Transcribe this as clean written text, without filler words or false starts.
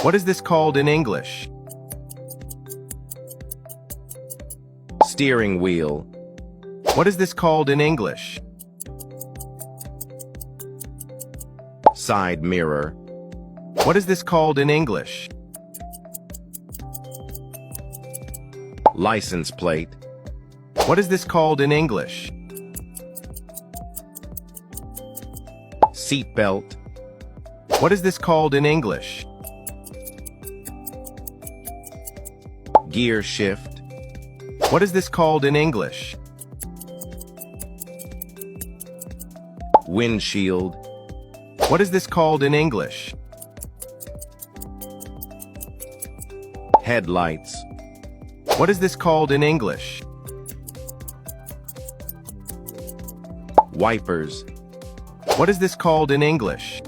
What is this called in English? Steering wheel. What is this called in English? Side mirror. What is this called in English? License plate. What is this called in English? Seat belt. What is this called in English? Gear shift. What is this called in English? Windshield. What is this called in English? Headlights. What is this called in English? Wipers. What is this called in English?